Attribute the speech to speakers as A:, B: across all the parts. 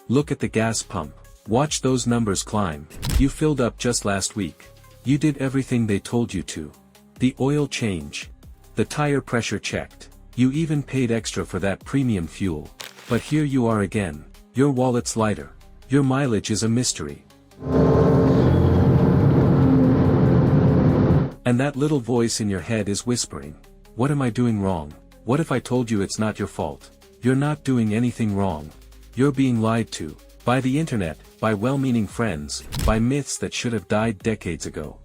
A: Look at the gas pump. Watch those numbers climb. You filled up just last week. You did everything they told you to. The oil change. The tire pressure checked. You even paid extra for that premium fuel. But here you are again. Your wallet's lighter. Your mileage is a mystery. And that little voice in your head is whispering, what am I doing wrong? What if I told you it's not your fault? You're not doing anything wrong. You're being lied to. By the internet, by well-meaning friends, by myths that should have died decades ago.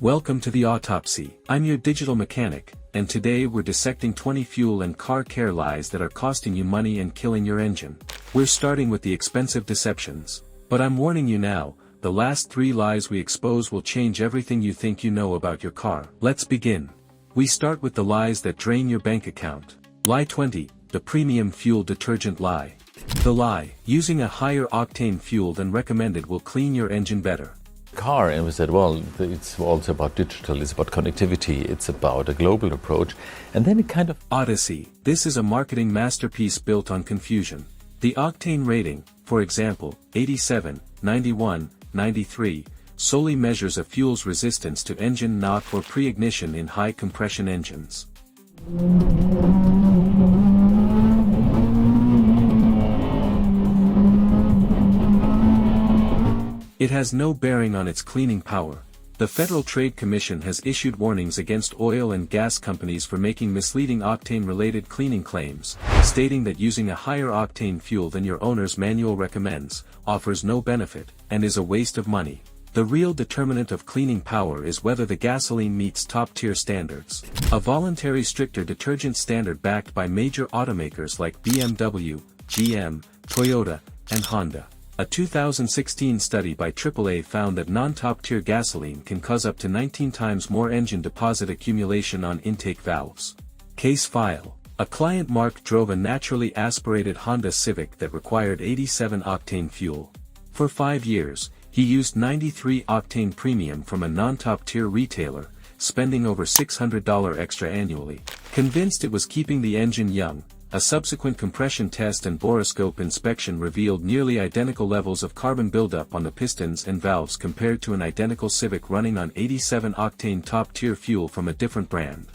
A: Welcome to the autopsy. I'm your digital mechanic, and today we're dissecting 20 fuel and car care lies that are costing you money and killing your engine. We're starting with the expensive deceptions. But I'm warning you now, the last 3 lies we expose will change everything you think you know about your car. Let's begin. We start with the lies that drain your bank account. Lie 20, the premium fuel detergent lie. The lie, using a higher octane fuel than recommended will clean your engine better.
B: Car, and we said, well, it's also about digital, it's about connectivity, it's about a global approach, and then it kind of...
A: Odyssey, this is a marketing masterpiece built on confusion. The octane rating, for example, 87, 91, 93, solely measures a fuel's resistance to engine knock or pre-ignition in high compression engines. It has no bearing on its cleaning power. The Federal Trade Commission has issued warnings against oil and gas companies for making misleading octane-related cleaning claims, stating that using a higher octane fuel than your owner's manual recommends, offers no benefit, and is a waste of money. The real determinant of cleaning power is whether the gasoline meets top-tier standards. A voluntary stricter detergent standard backed by major automakers like BMW, GM, Toyota, and Honda. A 2016 study by AAA found that non-top-tier gasoline can cause up to 19 times more engine deposit accumulation on intake valves. Case file. A client Mark drove a naturally aspirated Honda Civic that required 87 octane fuel. For 5 years, he used 93 octane premium from a non-top-tier retailer, spending over $600 extra annually. Convinced it was keeping the engine young, a subsequent compression test and borescope inspection revealed nearly identical levels of carbon buildup on the pistons and valves compared to an identical Civic running on 87 octane top-tier fuel from a different brand.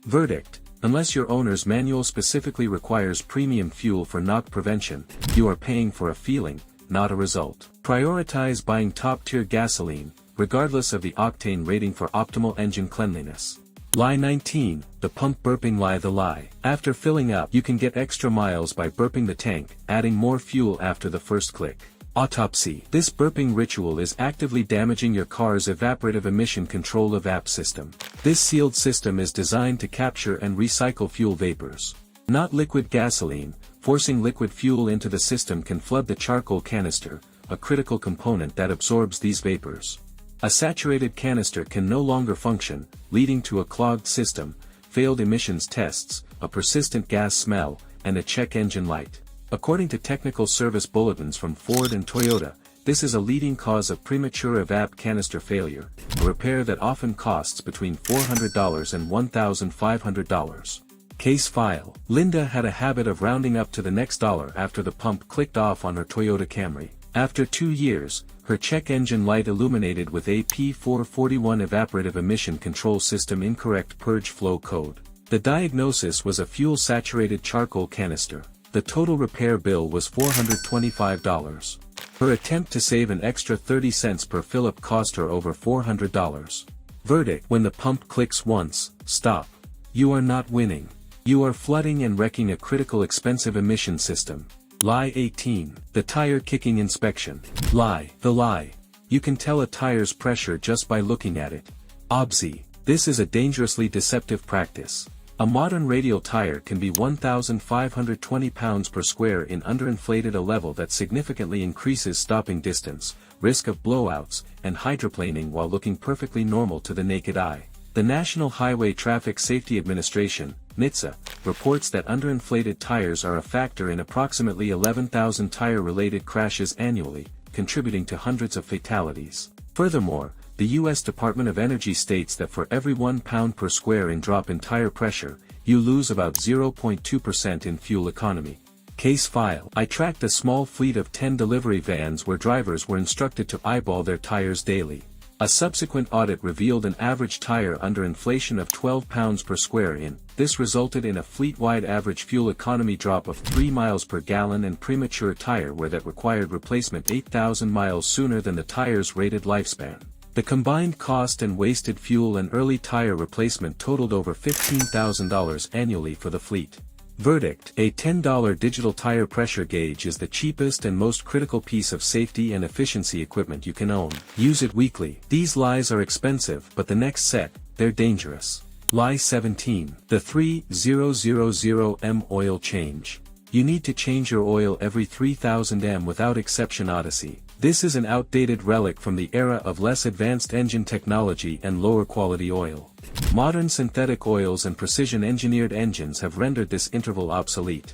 A: Verdict: unless your owner's manual specifically requires premium fuel for knock prevention, you are paying for a feeling, not a result. Prioritize buying top-tier gasoline, regardless of the octane rating for optimal engine cleanliness. Lie 19, the pump burping lie. The lie. After filling up, you can get extra miles by burping the tank, adding more fuel after the first click. Autopsy. This burping ritual is actively damaging your car's evaporative emission control evap system. This sealed system is designed to capture and recycle fuel vapors. Not liquid gasoline. Forcing liquid fuel into the system can flood the charcoal canister, a critical component that absorbs these vapors. A saturated canister can no longer function, leading to a clogged system, failed emissions tests, a persistent gas smell, and a check engine light. According to technical service bulletins from Ford and Toyota, this is a leading cause of premature evap canister failure, a repair that often costs between $400 and $1,500. Case file. Linda had a habit of rounding up to the next dollar after the pump clicked off on her Toyota Camry. After 2 years, her check engine light illuminated with AP441 evaporative emission control system incorrect purge flow code. The diagnosis was a fuel-saturated charcoal canister. The total repair bill was $425. Her attempt to save an extra 30 cents per fill-up cost her over $400. Verdict: when the pump clicks once, stop. You are not winning. You are flooding and wrecking a critical expensive emission system. Lie 18, the tire kicking inspection. Lie. The lie. You can tell a tire's pressure just by looking at it. Autopsy. This is a dangerously deceptive practice. A modern radial tire can be 1,520 pounds per square in underinflated, a level that significantly increases stopping distance, risk of blowouts, and hydroplaning while looking perfectly normal to the naked eye. The National Highway Traffic Safety Administration, NHTSA, reports that underinflated tires are a factor in approximately 11,000 tire-related crashes annually, contributing to hundreds of fatalities. Furthermore, the U.S. Department of Energy states that for every 1 pound per square in drop in tire pressure, you lose about 0.2% in fuel economy. Case file. I tracked a small fleet of 10 delivery vans where drivers were instructed to eyeball their tires daily. A subsequent audit revealed an average tire under inflation of 12 pounds per square inch. This resulted in a fleet-wide average fuel economy drop of 3 miles per gallon and premature tire wear that required replacement 8,000 miles sooner than the tire's rated lifespan. The combined cost and wasted fuel and early tire replacement totaled over $15,000 annually for the fleet. Verdict: a $10 digital tire pressure gauge is the cheapest and most critical piece of safety and efficiency equipment you can own. Use it weekly. These lies are expensive, but the next set, they're dangerous. Lie 17. The 3000M oil change. You need to change your oil every 3000 m without exception. Odyssey. This is an outdated relic from the era of less advanced engine technology and lower quality oil. Modern synthetic oils and precision-engineered engines have rendered this interval obsolete.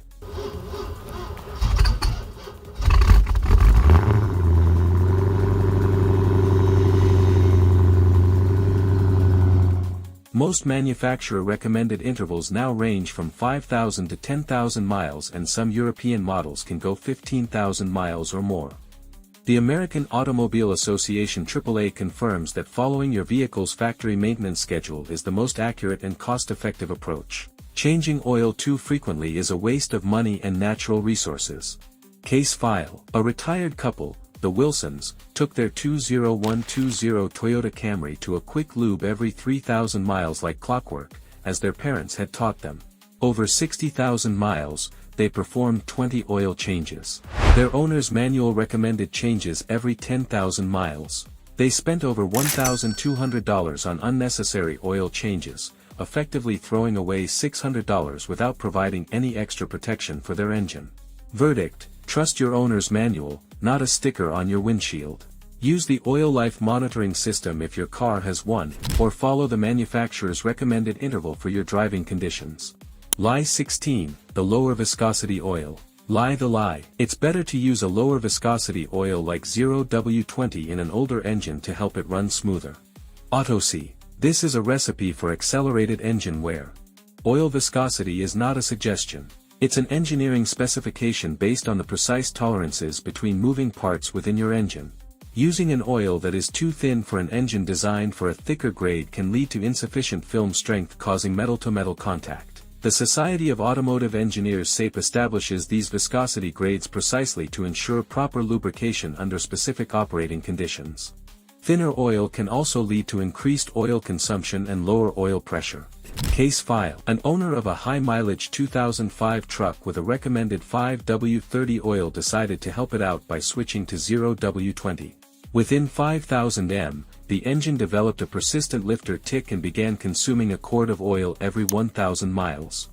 A: Most manufacturer-recommended intervals now range from 5,000 to 10,000 miles, and some European models can go 15,000 miles or more. The American Automobile Association AAA confirms that following your vehicle's factory maintenance schedule is the most accurate and cost-effective approach. Changing oil too frequently is a waste of money and natural resources. Case file. A retired couple, the Wilsons, took their 20120 Toyota Camry to a quick lube every 3,000 miles like clockwork, as their parents had taught them. Over 60,000 miles, they performed 20 oil changes. Their owner's manual recommended changes every 10,000 miles. They spent over $1,200 on unnecessary oil changes, effectively throwing away $600 without providing any extra protection for their engine. Verdict: trust your owner's manual, not a sticker on your windshield. Use the oil life monitoring system if your car has one, or follow the manufacturer's recommended interval for your driving conditions. Lie 16. The lower viscosity oil. Lie the lie. It's better to use a lower viscosity oil like 0W20 in an older engine to help it run smoother. Autopsy. This is a recipe for accelerated engine wear. Oil viscosity is not a suggestion. It's an engineering specification based on the precise tolerances between moving parts within your engine. Using an oil that is too thin for an engine designed for a thicker grade can lead to insufficient film strength, causing metal-to-metal contact. The Society of Automotive Engineers (SAPE) establishes these viscosity grades precisely to ensure proper lubrication under specific operating conditions. Thinner oil can also lead to increased oil consumption and lower oil pressure. Case file. An owner of a high-mileage 2005 truck with a recommended 5W30 oil decided to help it out by switching to 0W20. Within 5,000 m, the engine developed a persistent lifter tick and began consuming a quart of oil every 1,000 miles.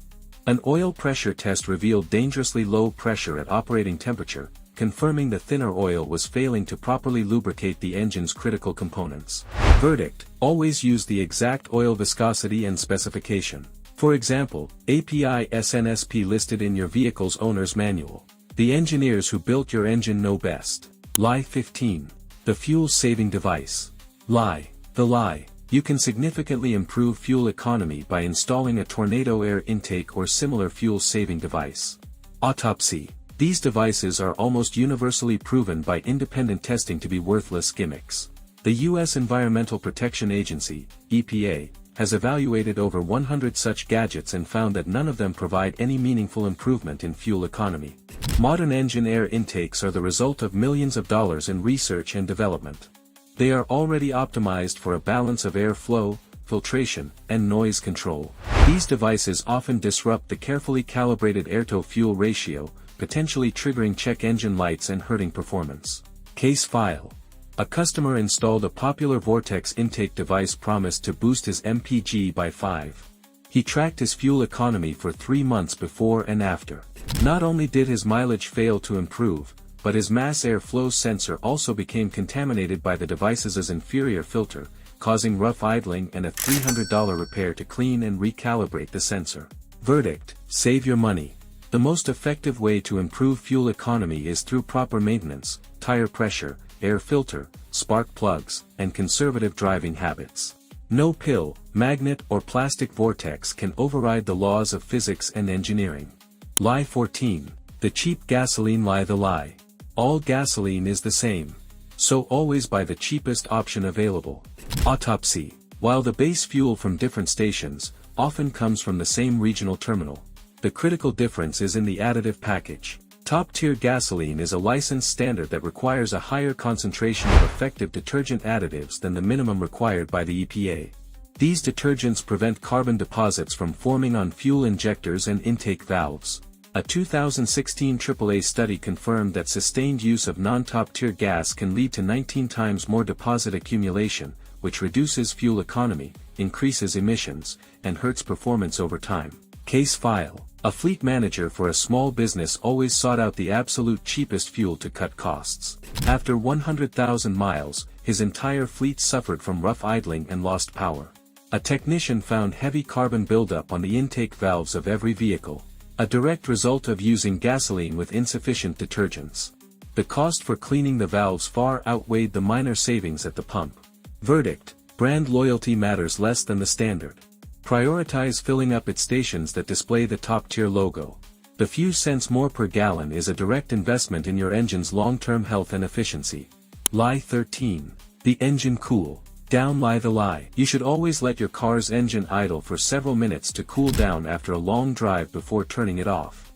A: An oil pressure test revealed dangerously low pressure at operating temperature, confirming the thinner oil was failing to properly lubricate the engine's critical components. Verdict: always use the exact oil viscosity and specification. For example, API SNSP listed in your vehicle's owner's manual. The engineers who built your engine know best. Lie 15. The fuel-saving device. Lie. The lie. You can significantly improve fuel economy by installing a tornado air intake or similar fuel-saving device. Autopsy. These devices are almost universally proven by independent testing to be worthless gimmicks. The U.S. Environmental Protection Agency, EPA, has evaluated over 100 such gadgets and found that none of them provide any meaningful improvement in fuel economy. Modern engine air intakes are the result of millions of dollars in research and development. They are already optimized for a balance of air flow, filtration, and noise control. These devices often disrupt the carefully calibrated air-to-fuel ratio, potentially triggering check engine lights and hurting performance. Case file. A customer installed a popular vortex intake device promised to boost his MPG by 5. He tracked his fuel economy for 3 months before and after. Not only did his mileage fail to improve, but his mass air flow sensor also became contaminated by the device's inferior filter, causing rough idling and a $300 repair to clean and recalibrate the sensor. Verdict: save your money. The most effective way to improve fuel economy is through proper maintenance, tire pressure, air filter, spark plugs, and conservative driving habits. No pill, magnet, or plastic vortex can override the laws of physics and engineering. Lie 14. The cheap gasoline lie. The lie. All gasoline is the same. So always buy the cheapest option available. Autopsy. While the base fuel from different stations often comes from the same regional terminal, the critical difference is in the additive package. Top-tier gasoline is a licensed standard that requires a higher concentration of effective detergent additives than the minimum required by the EPA. These detergents prevent carbon deposits from forming on fuel injectors and intake valves. A 2016 AAA study confirmed that sustained use of non-top-tier gas can lead to 19 times more deposit accumulation, which reduces fuel economy, increases emissions, and hurts performance over time. Case file. A fleet manager for a small business always sought out the absolute cheapest fuel to cut costs. After 100,000 miles, his entire fleet suffered from rough idling and lost power. A technician found heavy carbon buildup on the intake valves of every vehicle, a direct result of using gasoline with insufficient detergents. The cost for cleaning the valves far outweighed the minor savings at the pump. Verdict: brand loyalty matters less than the standard. Prioritize filling up at stations that display the top-tier logo. The few cents more per gallon is a direct investment in your engine's long-term health and efficiency. Lie 13. The engine cool down. Lie. The lie. You should always let your car's engine idle for several minutes to cool down after a long drive before turning it off.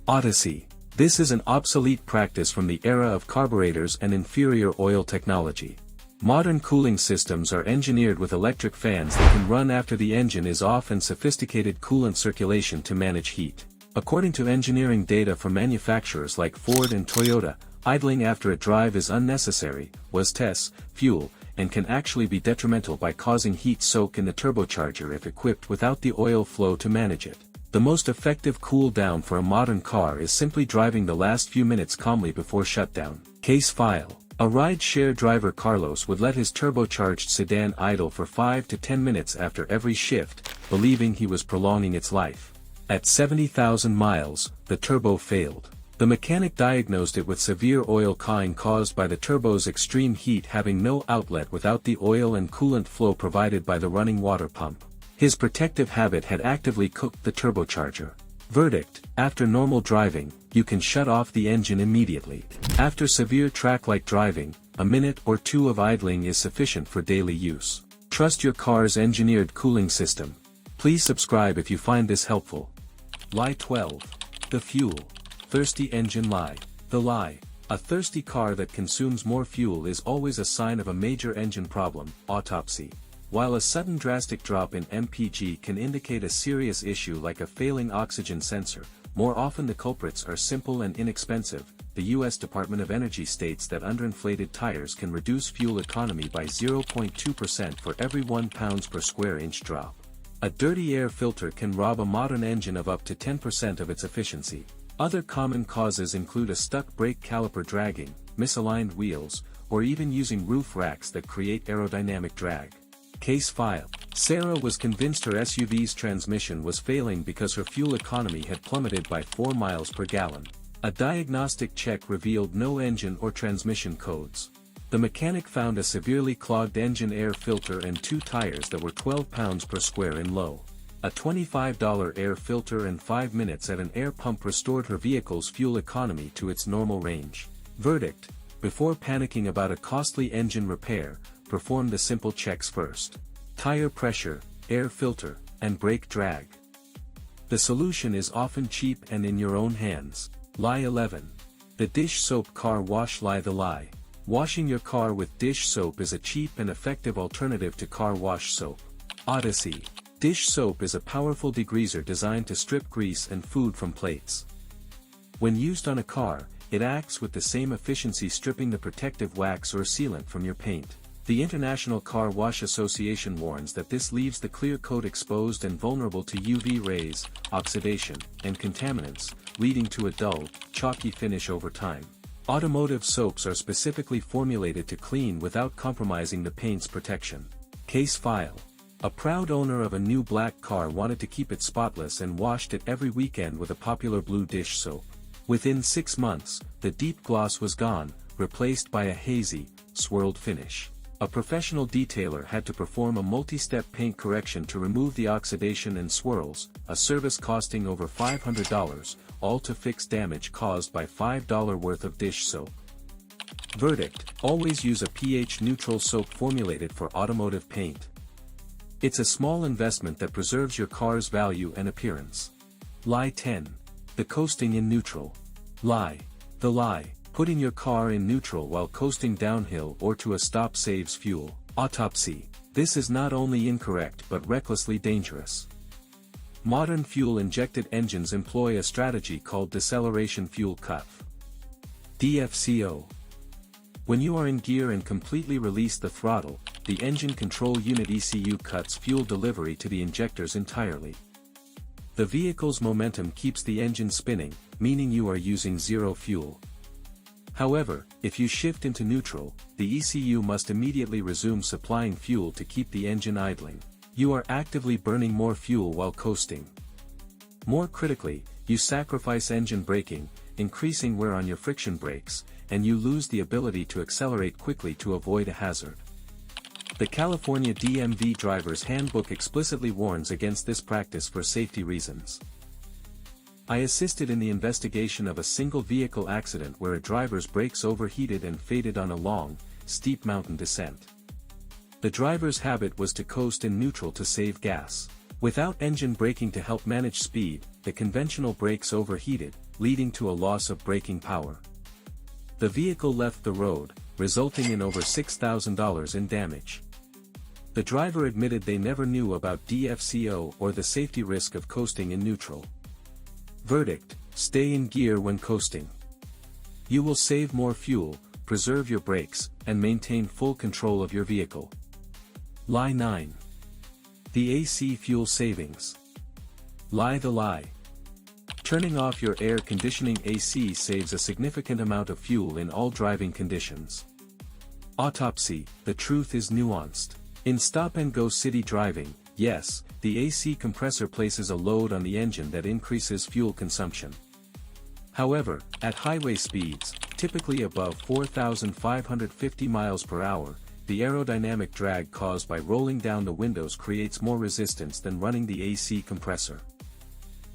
A: Odyssey. This is an obsolete practice from the era of carburetors and inferior oil technology. Modern cooling systems are engineered with electric fans that can run after the engine is off and sophisticated coolant circulation to manage heat. According to engineering data from manufacturers like Ford and Toyota, idling after a drive is unnecessary, was tests, fuel, and can actually be detrimental by causing heat soak in the turbocharger if equipped without the oil flow to manage it. The most effective cool down for a modern car is simply driving the last few minutes calmly before shutdown. Case file. A ride-share driver Carlos would let his turbocharged sedan idle for 5 to 10 minutes after every shift, believing he was prolonging its life. At 70,000 miles, the turbo failed. The mechanic diagnosed it with severe oil cawing caused by the turbo's extreme heat having no outlet without the oil and coolant flow provided by the running water pump. His protective habit had actively cooked the turbocharger. Verdict: after normal driving, you can shut off the engine immediately. After severe track-like driving, a minute or two of idling is sufficient for daily use. Trust your car's engineered cooling system. Please subscribe if you find this helpful. Lie 12. The fuel. Thirsty engine lie. The lie. A thirsty car that consumes more fuel is always a sign of a major engine problem. Autopsy. While a sudden drastic drop in MPG can indicate a serious issue like a failing oxygen sensor, more often the culprits are simple and inexpensive. The U.S. Department of Energy states that underinflated tires can reduce fuel economy by 0.2% for every 1 pounds per square inch drop. A dirty air filter can rob a modern engine of up to 10% of its efficiency. Other common causes include a stuck brake caliper dragging, misaligned wheels, or even using roof racks that create aerodynamic drag. Case file. Sarah was convinced her SUV's transmission was failing because her fuel economy had plummeted by 4 miles per gallon. A diagnostic check revealed no engine or transmission codes. The mechanic found a severely clogged engine air filter and 2 tires that were 12 pounds per square in low. A $25 air filter and 5 minutes at an air pump restored her vehicle's fuel economy to its normal range. Verdict: before panicking about a costly engine repair, perform the simple checks first. Tire pressure, air filter, and brake drag. The solution is often cheap and in your own hands. Lie 11. The dish soap car wash. Lie. The lie. Washing your car with dish soap is a cheap and effective alternative to car wash soap. Odyssey. Dish soap is a powerful degreaser designed to strip grease and food from plates. When used on a car, it acts with the same efficiency stripping the protective wax or sealant from your paint. The International Car Wash Association warns that this leaves the clear coat exposed and vulnerable to UV rays, oxidation, and contaminants, leading to a dull, chalky finish over time. Automotive soaps are specifically formulated to clean without compromising the paint's protection. Case file. A proud owner of a new black car wanted to keep it spotless and washed it every weekend with a popular blue dish soap. Within 6 months, the deep gloss was gone, replaced by a hazy, swirled finish. A professional detailer had to perform a multi-step paint correction to remove the oxidation and swirls, a service costing over $500, all to fix damage caused by $5 worth of dish soap. Verdict: always use a pH-neutral soap formulated for automotive paint. It's a small investment that preserves your car's value and appearance. Lie 10. The coasting in neutral. Lie. The lie: putting your car in neutral while coasting downhill or to a stop saves fuel. Autopsy: this is not only incorrect but recklessly dangerous. Modern fuel-injected engines employ a strategy called deceleration fuel cut. DFCO. When you are in gear and completely release the throttle, the engine control unit ECU cuts fuel delivery to the injectors entirely. The vehicle's momentum keeps the engine spinning, meaning you are using zero fuel. However, if you shift into neutral, the ECU must immediately resume supplying fuel to keep the engine idling. You are actively burning more fuel while coasting. More critically, you sacrifice engine braking, increasing wear on your friction brakes, and you lose the ability to accelerate quickly to avoid a hazard. The California DMV Driver's Handbook explicitly warns against this practice for safety reasons. I assisted in the investigation of a single vehicle accident where a driver's brakes overheated and faded on a long, steep mountain descent. The driver's habit was to coast in neutral to save gas. Without engine braking to help manage speed, the conventional brakes overheated, leading to a loss of braking power. The vehicle left the road, resulting in over $6,000 in damage. The driver admitted they never knew about DFCO or the safety risk of coasting in neutral. Verdict: stay in gear when coasting. You will save more fuel, preserve your brakes, and maintain full control of your vehicle. Lie 9. The AC fuel savings. Lie the lie. Turning off your air conditioning AC saves a significant amount of fuel in all driving conditions. Autopsy: the truth is nuanced. In stop-and-go city driving, yes, the AC compressor places a load on the engine that increases fuel consumption. However, at highway speeds, typically above 4,550 miles per hour, the aerodynamic drag caused by rolling down the windows creates more resistance than running the AC compressor.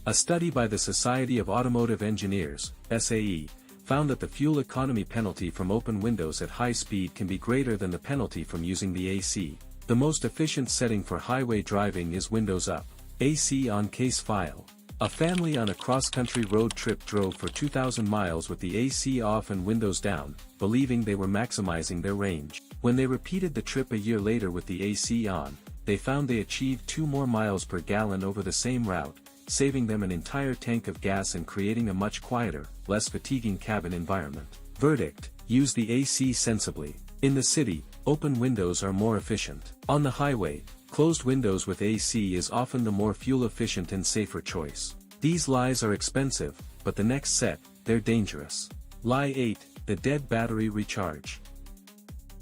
A: A study by the Society of Automotive Engineers, SAE, found that the fuel economy penalty from open windows at high speed can be greater than the penalty from using the AC. The most efficient setting for highway driving is windows up. AC on case file. A family on a cross-country road trip drove for 2,000 miles with the AC off and windows down, believing they were maximizing their range. When they repeated the trip a year later with the AC on, they found they achieved 2 more miles per gallon over the same route, saving them an entire tank of gas and creating a much quieter, less fatiguing cabin environment. Verdict: use the AC sensibly. In the city, open windows are more efficient. On the highway, closed windows with AC is often the more fuel-efficient and safer choice. These lies are expensive, but the next set, they're dangerous. Lie 8. The dead battery recharge.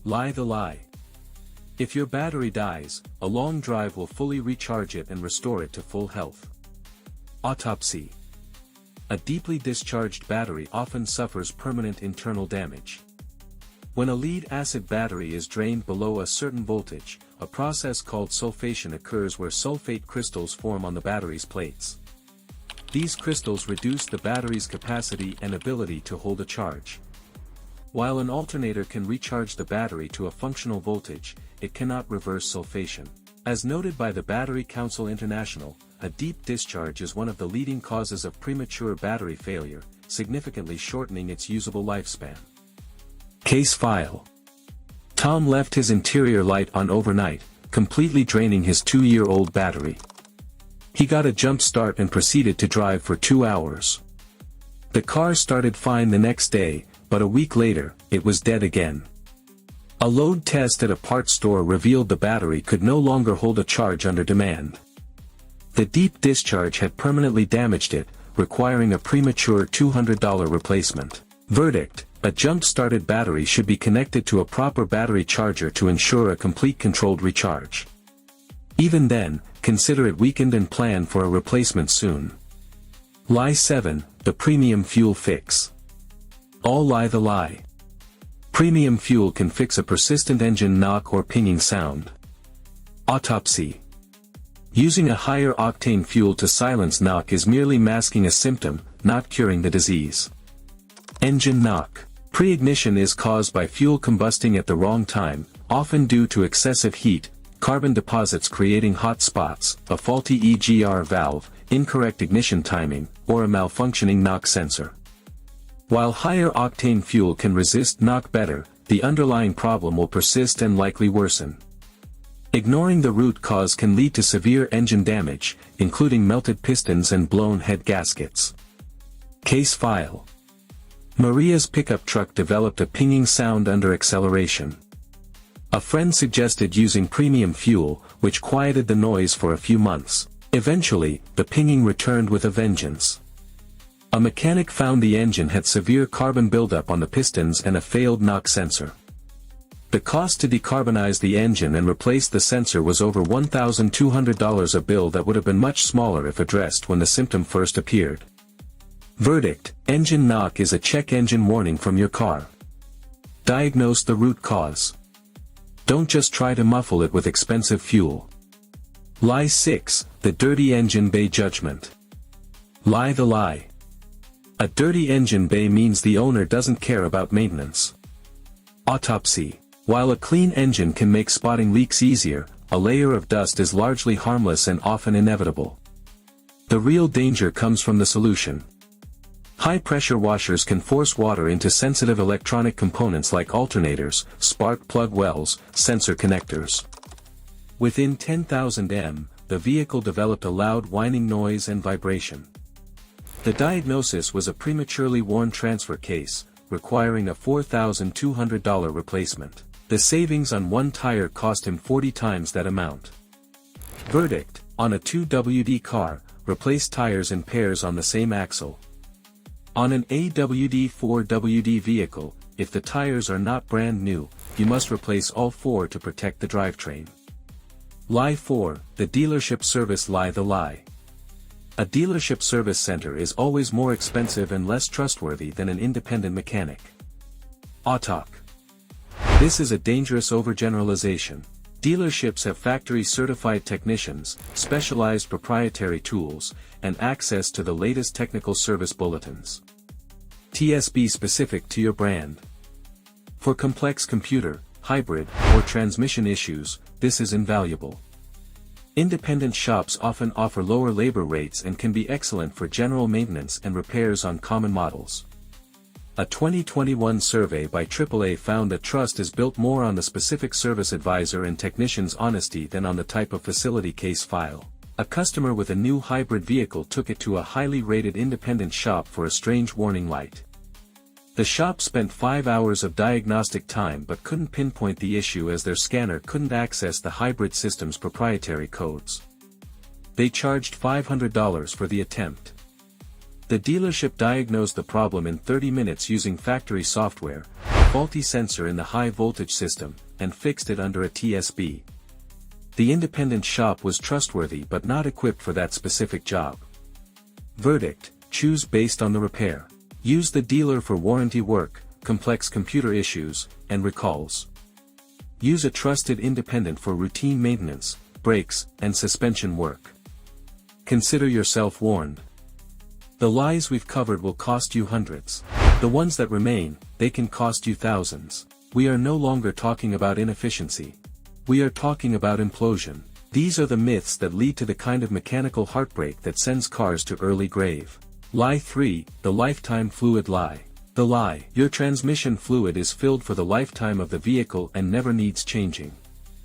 A: Lie the lie. If your battery dies, a long drive will fully recharge it and restore it to full health. Autopsy. A deeply discharged battery often suffers permanent internal damage. When a lead-acid battery is drained below a certain voltage, a process called sulfation occurs where sulfate crystals form on the battery's plates. These crystals reduce the battery's capacity and ability to hold a charge. While an alternator can recharge the battery to a functional voltage, it cannot reverse sulfation. As noted by the Battery Council International, a deep discharge is one of the leading causes of premature battery failure, significantly shortening its usable lifespan. Case file. Tom left his interior light on overnight, completely draining his 2-year-old battery. He got a jump start and proceeded to drive for 2 hours. The car started fine the next day, but a week later, it was dead again. A load test at a parts store revealed the battery could no longer hold a charge under demand. The deep discharge had permanently damaged it, requiring a premature $200 replacement. Verdict: a jump-started battery should be connected to a proper battery charger to ensure a complete controlled recharge. Even then, consider it weakened and plan for a replacement soon. Lie 7. The premium fuel fix. All lie the lie. Premium fuel can fix a persistent engine knock or pinging sound. Autopsy. Using a higher octane fuel to silence knock is merely masking a symptom, not curing the disease. Engine knock. Pre-ignition is caused by fuel combusting at the wrong time, often due to excessive heat, carbon deposits creating hot spots, a faulty EGR valve, incorrect ignition timing, or a malfunctioning knock sensor. While higher octane fuel can resist knock better, the underlying problem will persist and likely worsen. Ignoring the root cause can lead to severe engine damage, including melted pistons and blown head gaskets. Case file. Maria's pickup truck developed a pinging sound under acceleration. A friend suggested using premium fuel, which quieted the noise for a few months. Eventually, the pinging returned with a vengeance. A mechanic found the engine had severe carbon buildup on the pistons and a failed knock sensor. The cost to decarbonize the engine and replace the sensor was over $1,200, a bill that would have been much smaller if addressed when the symptom first appeared. Verdict: engine knock is a check engine warning from your car. Diagnose the root cause. Don't just try to muffle it with expensive fuel. Lie 6, the dirty engine bay judgment. Lie the lie. A dirty engine bay means the owner doesn't care about maintenance. Autopsy. While a clean engine can make spotting leaks easier, a layer of dust is largely harmless and often inevitable. The real danger comes from the solution. High-pressure washers can force water into sensitive electronic components like alternators, spark plug wells, sensor connectors. Within 10,000 m, the vehicle developed a loud whining noise and vibration. The diagnosis was a prematurely worn transfer case, requiring a $4,200 replacement. The savings on one tire cost him 40 times that amount. Verdict: on a 2WD car, replace tires in pairs on the same axle. On an AWD 4WD vehicle, if the tires are not brand new, you must replace all four to protect the drivetrain. Lie 4, the dealership service lie the lie. A dealership service center is always more expensive and less trustworthy than an independent mechanic. Autalk. This is a dangerous overgeneralization. Dealerships have factory-certified technicians, specialized proprietary tools, and access to the latest technical service bulletins. TSB specific to your brand. For complex computer, hybrid, or transmission issues, this is invaluable. Independent shops often offer lower labor rates and can be excellent for general maintenance and repairs on common models. A 2021 survey by AAA found that trust is built more on the specific service advisor and technician's honesty than on the type of facility case file. A customer with a new hybrid vehicle took it to a highly rated independent shop for a strange warning light. The shop spent 5 hours of diagnostic time but couldn't pinpoint the issue as their scanner couldn't access the hybrid system's proprietary codes. They charged $500 for the attempt. The dealership diagnosed the problem in 30 minutes using factory software, a faulty sensor in the high-voltage system, and fixed it under a TSB. The independent shop was trustworthy but not equipped for that specific job. Verdict: choose based on the repair. Use the dealer for warranty work, complex computer issues, and recalls. Use a trusted independent for routine maintenance, brakes, and suspension work. Consider yourself warned. The lies we've covered will cost you hundreds. The ones that remain, they can cost you thousands. We are no longer talking about inefficiency. We are talking about implosion. These are the myths that lead to the kind of mechanical heartbreak that sends cars to early grave. Lie 3, the lifetime fluid lie. The lie: your transmission fluid is filled for the lifetime of the vehicle and never needs changing.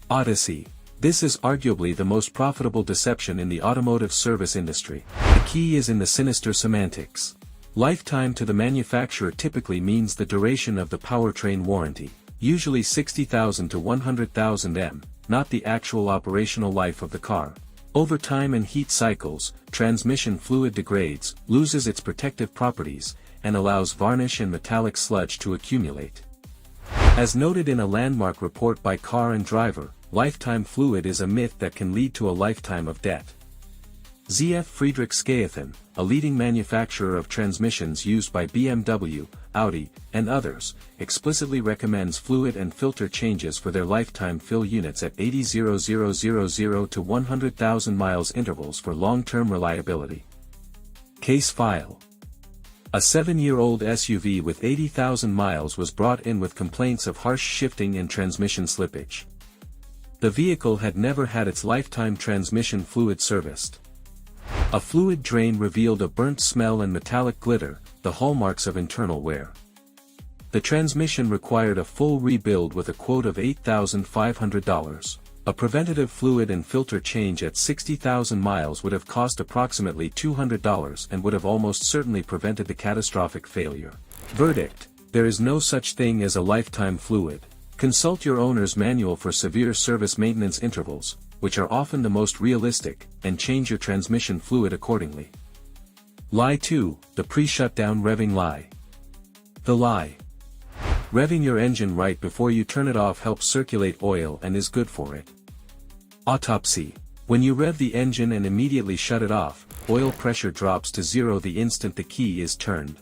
A: Odyssey. This is arguably the most profitable deception in the automotive service industry. The key is in the sinister semantics. Lifetime to the manufacturer typically means the duration of the powertrain warranty, usually 60,000 to 100,000 m, not the actual operational life of the car. Over time and heat cycles, transmission fluid degrades, loses its protective properties, and allows varnish and metallic sludge to accumulate. As noted in a landmark report by Car and Driver, lifetime fluid is a myth that can lead to a lifetime of debt. ZF Friedrichshafen, a leading manufacturer of transmissions used by BMW, Audi, and others, explicitly recommends fluid and filter changes for their lifetime fill units at 80,000 to 100,000 miles intervals for long-term reliability. Case file. A 7-year-old SUV with 80,000 miles was brought in with complaints of harsh shifting and transmission slippage. The vehicle had never had its lifetime transmission fluid serviced. A fluid drain revealed a burnt smell and metallic glitter, the hallmarks of internal wear. The transmission required a full rebuild with a quote of $8,500. A preventative fluid and filter change at 60,000 miles would have cost approximately $200 and would have almost certainly prevented the catastrophic failure. Verdict: there is no such thing as a lifetime fluid. Consult your owner's manual for severe service maintenance intervals, which are often the most realistic, and change your transmission fluid accordingly. Lie 2, the pre-shutdown revving lie. The lie. Revving your engine right before you turn it off helps circulate oil and is good for it. Autopsy. When you rev the engine and immediately shut it off, oil pressure drops to zero the instant the key is turned.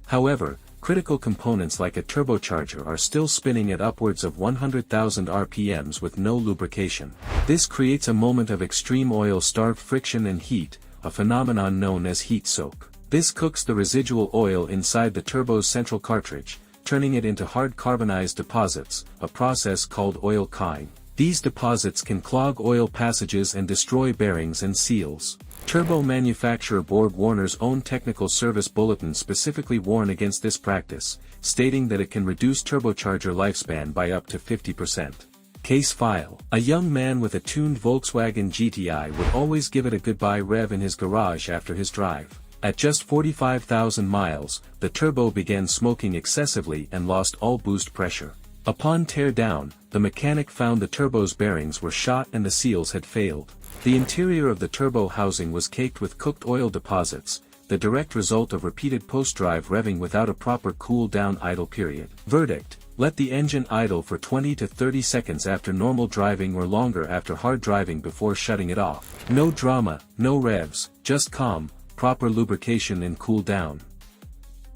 A: However, critical components like a turbocharger are still spinning at upwards of 100,000 RPMs with no lubrication. This creates a moment of extreme oil-starved friction and heat, a phenomenon known as heat soak. This cooks the residual oil inside the turbo's central cartridge, turning it into hard carbonized deposits, a process called oil cawing. These deposits can clog oil passages and destroy bearings and seals. Turbo manufacturer Borg Warner's own technical service bulletin specifically warned against this practice, stating that it can reduce turbocharger lifespan by up to 50%. Case file. A young man with a tuned Volkswagen GTI would always give it a goodbye rev in his garage after his drive. At just 45,000 miles, the turbo began smoking excessively and lost all boost pressure. Upon tear down, the mechanic found the turbo's bearings were shot and the seals had failed. The interior of the turbo housing was caked with cooked oil deposits, the direct result of repeated post-drive revving without a proper cool-down idle period. Verdict: let the engine idle for 20 to 30 seconds after normal driving or longer after hard driving before shutting it off. No drama, no revs, just calm, proper lubrication and cool down.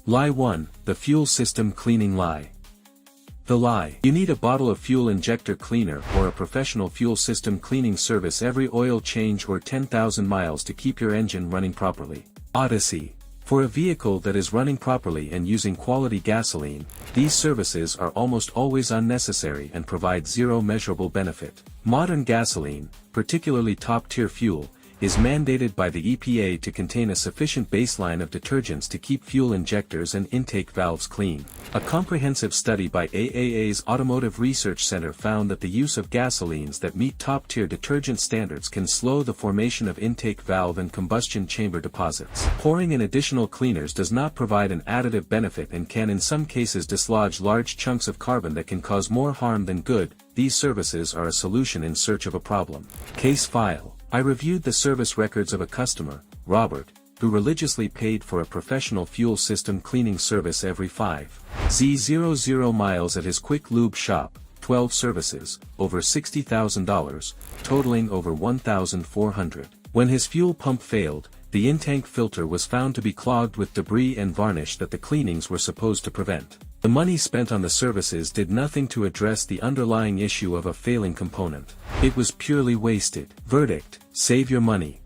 A: Lie 1, the fuel system cleaning lie. The lie. You need a bottle of fuel injector cleaner or a professional fuel system cleaning service every oil change or 10,000 miles to keep your engine running properly. Odyssey. For a vehicle that is running properly and using quality gasoline, these services are almost always unnecessary and provide zero measurable benefit. Modern gasoline, particularly top-tier fuel, is mandated by the EPA to contain a sufficient baseline of detergents to keep fuel injectors and intake valves clean. A comprehensive study by AAA's Automotive Research Center found that the use of gasolines that meet top-tier detergent standards can slow the formation of intake valve and combustion chamber deposits. Pouring in additional cleaners does not provide an additive benefit and can in some cases dislodge large chunks of carbon that can cause more harm than good. These services are a solution in search of a problem. Case file. I reviewed the service records of a customer, Robert, who religiously paid for a professional fuel system cleaning service every 5,000 miles at his quick lube shop, 12 services, over $60,000, totaling over $1,400. When his fuel pump failed, the in-tank filter was found to be clogged with debris and varnish that the cleanings were supposed to prevent. The money spent on the services did nothing to address the underlying issue of a failing component. It was purely wasted. Verdict: save your money.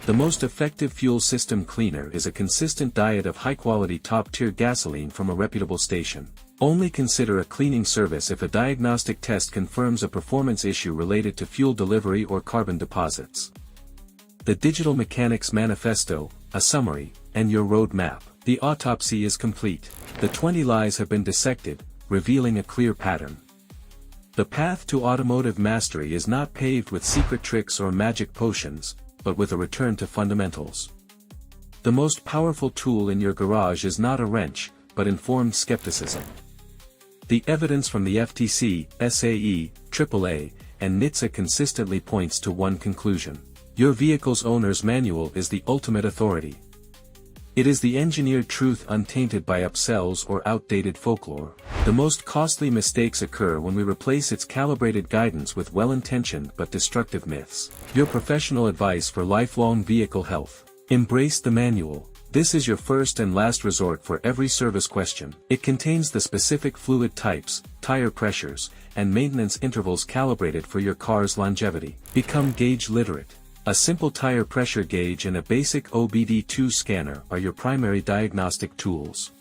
A: The most effective fuel system cleaner is a consistent diet of high-quality top-tier gasoline from a reputable station. Only consider a cleaning service if a diagnostic test confirms a performance issue related to fuel delivery or carbon deposits. The Digital Mechanics Manifesto, a summary, and your roadmap. The autopsy is complete. The 20 lies have been dissected, revealing a clear pattern. The path to automotive mastery is not paved with secret tricks or magic potions, but with a return to fundamentals. The most powerful tool in your garage is not a wrench, but informed skepticism. The evidence from the FTC, SAE, AAA, and NHTSA consistently points to one conclusion. Your vehicle's owner's manual is the ultimate authority. It is the engineered truth untainted by upsells or outdated folklore. The most costly mistakes occur when we replace its calibrated guidance with well-intentioned but destructive myths. Your professional advice for lifelong vehicle health. Embrace the manual. This is your first and last resort for every service question. It contains the specific fluid types, tire pressures, and maintenance intervals calibrated for your car's longevity. Become gauge literate. A simple tire pressure gauge and a basic OBD2 scanner are your primary diagnostic tools.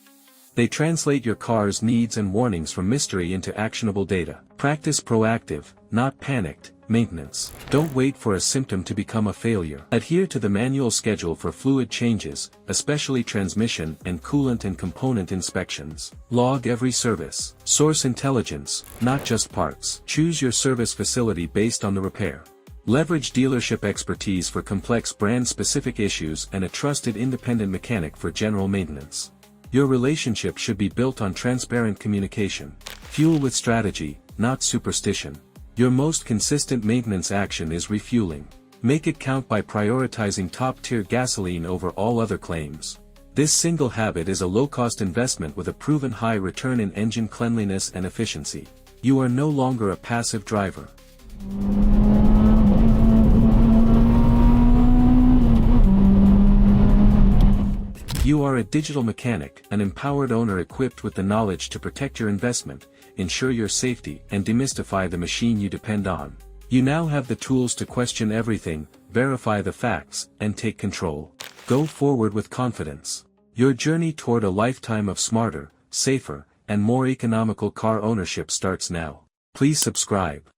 A: They translate your car's needs and warnings from mystery into actionable data. Practice proactive, not panicked, maintenance. Don't wait for a symptom to become a failure. Adhere to the manual schedule for fluid changes, especially transmission and coolant and component inspections. Log every service. Source intelligence, not just parts. Choose your service facility based on the repair. Leverage dealership expertise for complex brand-specific issues and a trusted independent mechanic for general maintenance. Your relationship should be built on transparent communication. Fuel with strategy, not superstition. Your most consistent maintenance action is refueling. Make it count by prioritizing top-tier gasoline over all other claims. This single habit is a low-cost investment with a proven high return in engine cleanliness and efficiency. You are no longer a passive driver. You are a digital mechanic, an empowered owner equipped with the knowledge to protect your investment, ensure your safety, and demystify the machine you depend on. You now have the tools to question everything, verify the facts, and take control. Go forward with confidence. Your journey toward a lifetime of smarter, safer, and more economical car ownership starts now. Please subscribe.